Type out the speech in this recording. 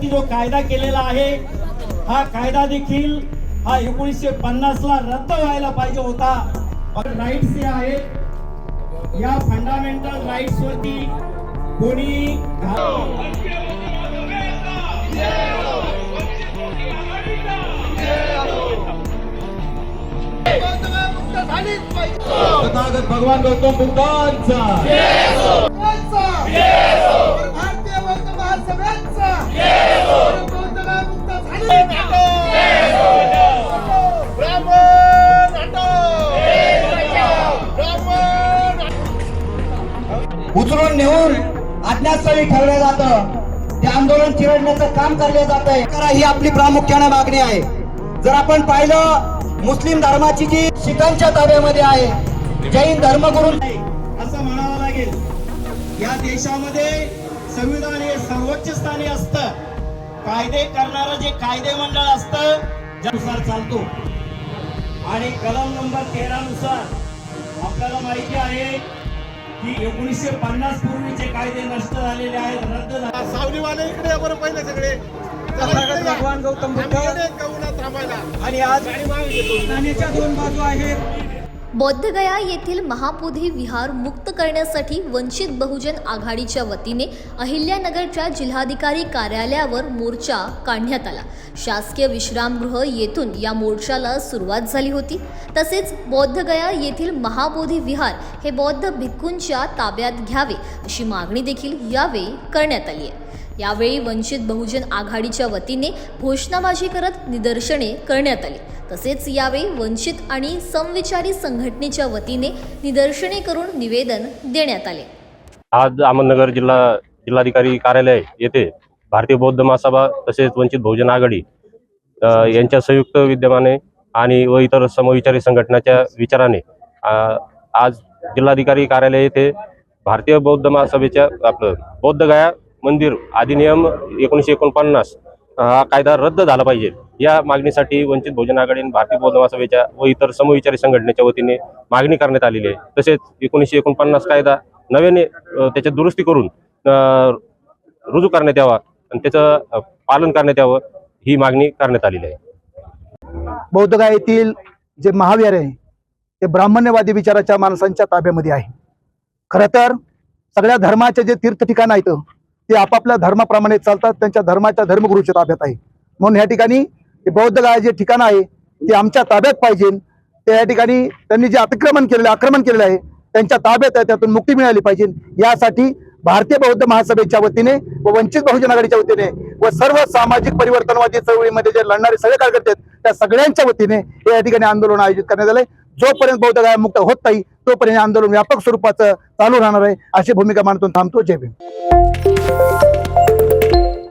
वरती जो कायदा केलेला आहे हा कायदा देखील हा 1950 ला रद्द व्हायला पाहिजे होता। राईट्स हे आहेत, या फंडामेंटल राईट्स वरती कोणी तथागत भगवान गौतम बुद्धांचा भारतीय बौद्ध महासभेचा उचलून नेऊन अज्ञातस्थळी ठेवलं जातं, ते आंदोलन चिरडण्याचं काम केलं जात आहे। ही आपली प्रामुख्याने मागणी आहे। जर आपण पाहिलं मुस्लिम धर्माची जी शिखांच्या ताब्यामध्ये आहे, जैन धर्मगुरू असं म्हणावं लागेल। या देशामध्ये संविधान हे सर्वोच्च स्थानी असतं, कायदे करणारं जे कायदे मंडळ असतं ज्यानुसार चालतो आणि कलम नंबर 13 नुसार आपल्याला माहिती आहे की 1950 पूर्वीचे कायदे नष्ट झालेले आहेत, रद्द झाले। सावलीवाले इकडे बरं पहिले सगळे भगवान गौतम बुद्ध आणि आज नाण्याच्या दोन बाजू आहेत। बौद्धगया येथील महाबोधी विहार मुक्त करण्यासाठी वंचित बहुजन आघाडीच्या वतीने अहिल्यानगरच्या जिल्हाधिकारी कार्यालयावर मोर्चा काढण्यात आला। शासकीय विश्रामगृह येथून या मोर्चाला सुरुवात झाली होती। तसेच बौद्धगया येथील महाबोधी विहार हे बौद्ध भिक्खूंच्या ताब्यात घ्यावे अशी मागणी देखील यावेळी करण्यात आली आहे। यावेळी वंचित बहुजन आघाडीच्या वतीने घोषणाबाजी करत निदर्शने करण्यात आली। तसेच यावेळी वंचित आणि समविचारी संघटनेच्या वतीने निदर्शने करून निवेदन देण्यात आले। आज अहमदनगर जिल्हाधिकारी कार्यालय येथे भारतीय बौद्ध महासभा तसेच वंचित बहुजन आघाडी यांच्या संयुक्त विद्यमाने आणि व इतर समविचारी संघटनाच्या विचाराने आज जिल्हाधिकारी कार्यालय येथे भारतीय बौद्ध महासभेच्या बौद्धगया मंदिर अधिनियम 1949 हा कायदा रद्द झाला पाहिजे या मागणीसाठी वंचित बहुजन आघाडी आणि भारतीय बौद्ध महासभेच्या व इतर समविचारी संघटनेच्या वतीने मागणी करण्यात आलेली आहे। तसेच 1949 कायदा नव्याने त्याच्यात दुरुस्ती करून रुजू करण्यात यावा आणि त्याचं पालन करण्यात यावं ही मागणी करण्यात आलेली आहे। बौद्धगया येथील जे महाविहार आहे ते ब्राह्मण्यवादी विचाराच्या माणसांच्या ताब्यामध्ये आहे। खरं तर सगळ्या धर्माचे जे तीर्थ ठिकाण आहेत ते आपापल्या धर्माप्रमाणे चालतात, त्यांच्या धर्माच्या धर्मगुरूच्या ताब्यात आहे। म्हणून या ठिकाणी बौद्धगया जे ठिकाण आहे ते आमच्या ताब्यात पाहिजे। त्या ठिकाणी त्यांनी जे आक्रमण केलेलं आहे त्यांच्या ताब्यात आहे, त्यातून मुक्ती मिळाली पाहिजे। यासाठी भारतीय बौद्ध महासभेच्या वतीने व वंचित बहुजन आघाडीच्या वतीने व सर्व सामाजिक परिवर्तनवादी चळवळीमध्ये जे लढणारे सगळे कार्यकर्ते आहेत त्या सगळ्यांच्या वतीने या ठिकाणी आंदोलन आयोजित करण्यात आले। जोपर्यंत बौद्धगया मुक्त होत नाही तोपर्यंत आंदोलन व्यापक स्वरूपाचं चालू राहणार आहे अशी भूमिका मांडून थांबतो। जय भीम।